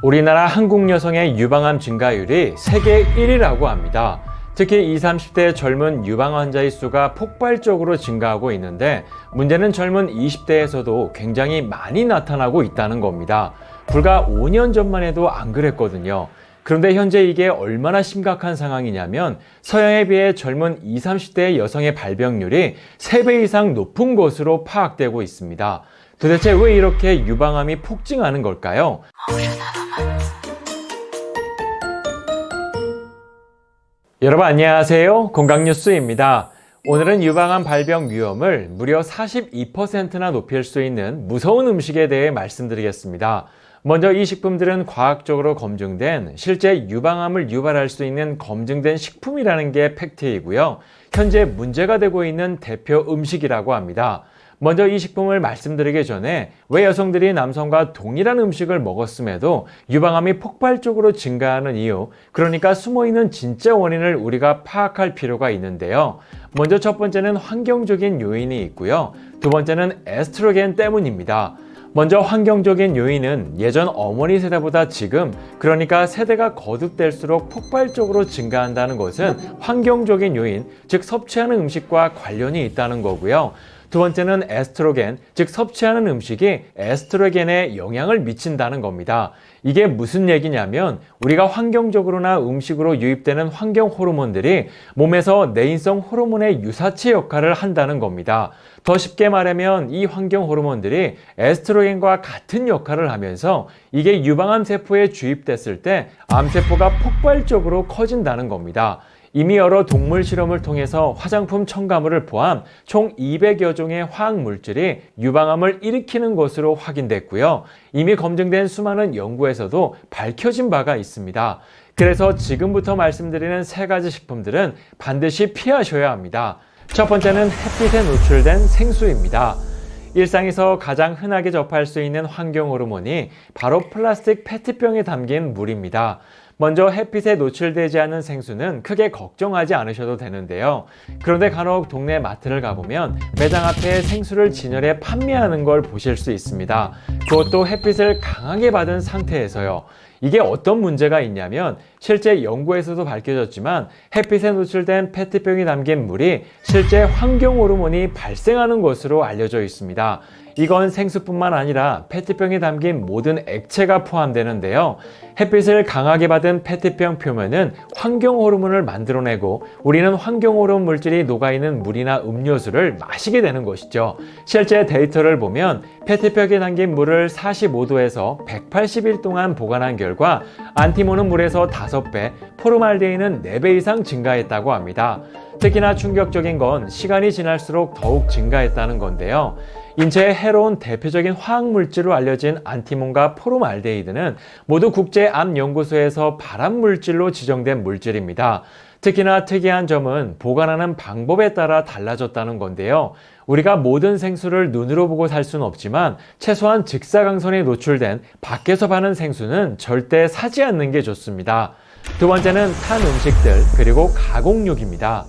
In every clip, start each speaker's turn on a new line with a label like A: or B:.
A: 우리나라 한국 여성의 유방암 증가율이 세계 1위라고 합니다. 특히 20, 30대 젊은 유방 환자의 수가 폭발적으로 증가하고 있는데 문제는 젊은 20대에서도 굉장히 많이 나타나고 있다는 겁니다. 불과 5년 전만 해도 안 그랬거든요. 그런데 현재 이게 얼마나 심각한 상황이냐면 서양에 비해 젊은 20, 30대 여성의 발병률이 3배 이상 높은 것으로 파악되고 있습니다. 도대체 왜 이렇게 유방암이 폭증하는 걸까요? 여러분 안녕하세요. 건강뉴스입니다. 오늘은 유방암 발병 위험을 무려 42%나 높일 수 있는 무서운 음식에 대해 말씀드리겠습니다. 먼저 이 식품들은 과학적으로 검증된 실제 유방암을 유발할 수 있는 검증된 식품이라는 게 팩트이고요. 현재 문제가 되고 있는 대표 음식이라고 합니다. 먼저 이 식품을 말씀드리기 전에 왜 여성들이 남성과 동일한 음식을 먹었음에도 유방암이 폭발적으로 증가하는 이유, 그러니까 숨어있는 진짜 원인을 우리가 파악할 필요가 있는데요. 먼저 첫 번째는 환경적인 요인이 있고요. 두 번째는 에스트로겐 때문입니다. 먼저 환경적인 요인은 예전 어머니 세대보다 지금, 그러니까 세대가 거듭될수록 폭발적으로 증가한다는 것은 환경적인 요인, 즉 섭취하는 음식과 관련이 있다는 거고요. 두 번째는 에스트로겐, 즉 섭취하는 음식이 에스트로겐에 영향을 미친다는 겁니다. 이게 무슨 얘기냐면 우리가 환경적으로나 음식으로 유입되는 환경 호르몬들이 몸에서 내인성 호르몬의 유사체 역할을 한다는 겁니다. 더 쉽게 말하면 이 환경 호르몬들이 에스트로겐과 같은 역할을 하면서 이게 유방암 세포에 주입됐을 때 암세포가 폭발적으로 커진다는 겁니다. 이미 여러 동물 실험을 통해서 화장품 첨가물을 포함 총 200여 종의 화학 물질이 유방암을 일으키는 것으로 확인됐고요. 이미 검증된 수많은 연구에서도 밝혀진 바가 있습니다. 그래서 지금부터 말씀드리는 3가지 식품들은 반드시 피하셔야 합니다. 첫 번째는 햇빛에 노출된 생수입니다. 일상에서 가장 흔하게 접할 수 있는 환경 호르몬이 바로 플라스틱 페트병에 담긴 물입니다. 먼저 햇빛에 노출되지 않은 생수는 크게 걱정하지 않으셔도 되는데요. 그런데 간혹 동네 마트를 가보면 매장 앞에 생수를 진열해 판매하는 걸 보실 수 있습니다. 그것도 햇빛을 강하게 받은 상태에서요. 이게 어떤 문제가 있냐면 실제 연구에서도 밝혀졌지만 햇빛에 노출된 페트병이 담긴 물이 실제 환경 호르몬이 발생하는 것으로 알려져 있습니다. 이건 생수뿐만 아니라 페트병에 담긴 모든 액체가 포함되는데요. 햇빛을 강하게 받은 페트병 표면은 환경 호르몬을 만들어내고 우리는 환경 호르몬 물질이 녹아있는 물이나 음료수를 마시게 되는 것이죠. 실제 데이터를 보면 페트병에 담긴 물을 45도에서 180일 동안 보관한 결과 안티몬은 물에서 5배, 포르말데인은 4배 이상 증가했다고 합니다. 특히나 충격적인 건 시간이 지날수록 더욱 증가했다는 건데요. 인체에 해로운 대표적인 화학물질로 알려진 안티몬과 포름알데히드는 모두 국제암연구소에서 발암물질로 지정된 물질입니다. 특히나 특이한 점은 보관하는 방법에 따라 달라졌다는 건데요. 우리가 모든 생수를 눈으로 보고 살 수는 없지만 최소한 직사광선에 노출된 밖에서 파는 생수는 절대 사지 않는 게 좋습니다. 두 번째는 탄 음식들 그리고 가공육입니다.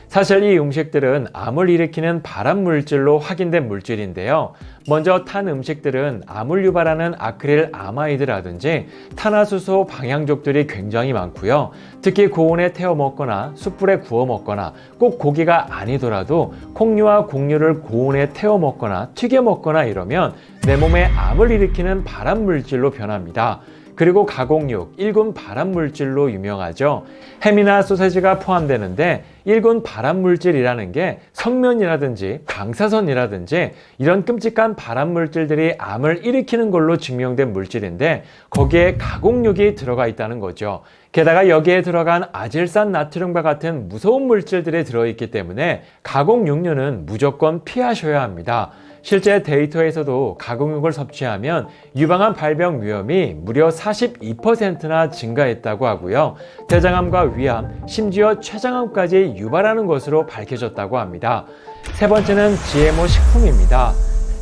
A: 사실 이 음식들은 암을 일으키는 발암물질로 확인된 물질인데요. 먼저 탄 음식들은 암을 유발하는 아크릴 아마이드라든지 탄화수소 방향족들이 굉장히 많고요. 특히 고온에 태워 먹거나 숯불에 구워 먹거나 꼭 고기가 아니더라도 콩류와 곡류를 고온에 태워 먹거나 튀겨 먹거나 이러면 내 몸에 암을 일으키는 발암물질로 변합니다. 그리고 가공육, 1군 발암물질로 유명하죠. 햄이나 소세지가 포함되는데 1군 발암물질이라는 게 성면이라든지 방사선이라든지 이런 끔찍한 발암물질들이 암을 일으키는 걸로 증명된 물질인데 거기에 가공육이 들어가 있다는 거죠. 게다가 여기에 들어간 아질산 나트륨과 같은 무서운 물질들이 들어있기 때문에 가공육류는 무조건 피하셔야 합니다. 실제 데이터에서도 가공육을 섭취하면 유방암 발병 위험이 무려 42%나 증가했다고 하고요. 대장암과 위암, 심지어 췌장암까지 유발하는 것으로 밝혀졌다고 합니다. 세 번째는 GMO 식품입니다.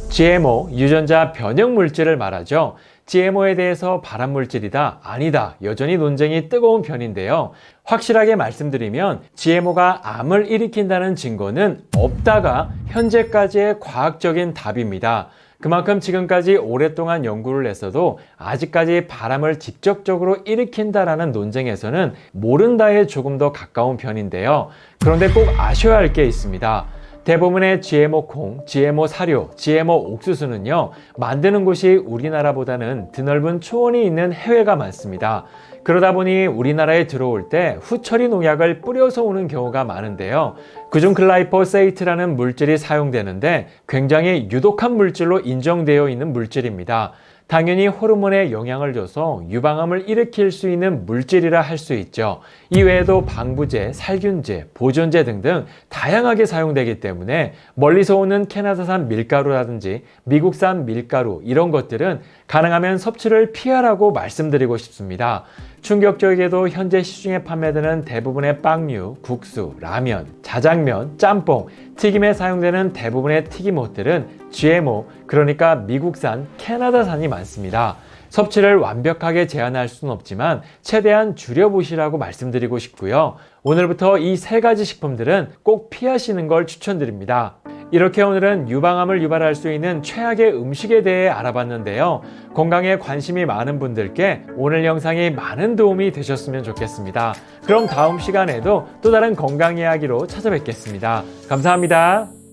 A: GMO, 유전자 변형 물질을 말하죠. GMO에 대해서 발암물질이다, 아니다, 여전히 논쟁이 뜨거운 편인데요. 확실하게 말씀드리면 GMO가 암을 일으킨다는 증거는 없다가 현재까지의 과학적인 답입니다. 그만큼 지금까지 오랫동안 연구를 했어도 아직까지 바람을 직접적으로 일으킨다라는 논쟁에서는 모른다에 조금 더 가까운 편인데요. 그런데 꼭 아셔야 할 게 있습니다. 대부분의 GMO 콩, GMO 사료, GMO 옥수수는요, 만드는 곳이 우리나라보다는 드넓은 초원이 있는 해외가 많습니다. 그러다 보니 우리나라에 들어올 때 후처리 농약을 뿌려서 오는 경우가 많은데요. 그중 글라이포세이트라는 물질이 사용되는데 굉장히 유독한 물질로 인정되어 있는 물질입니다. 당연히 호르몬에 영향을 줘서 유방암을 일으킬 수 있는 물질이라 할 수 있죠. 이외에도 방부제, 살균제, 보존제 등등 다양하게 사용되기 때문에 멀리서 오는 캐나다산 밀가루라든지 미국산 밀가루 이런 것들은 가능하면 섭취를 피하라고 말씀드리고 싶습니다. 충격적이게도 현재 시중에 판매되는 대부분의 빵류, 국수, 라면, 자장면, 짬뽕, 튀김에 사용되는 대부분의 튀김옷들은 GMO, 그러니까 미국산, 캐나다산이 많습니다. 섭취를 완벽하게 제한할 수는 없지만 최대한 줄여보시라고 말씀드리고 싶고요. 오늘부터 이 세 가지 식품들은 꼭 피하시는 걸 추천드립니다. 이렇게 오늘은 유방암을 유발할 수 있는 최악의 음식에 대해 알아봤는데요. 건강에 관심이 많은 분들께 오늘 영상이 많은 도움이 되셨으면 좋겠습니다. 그럼 다음 시간에도 또 다른 건강 이야기로 찾아뵙겠습니다. 감사합니다.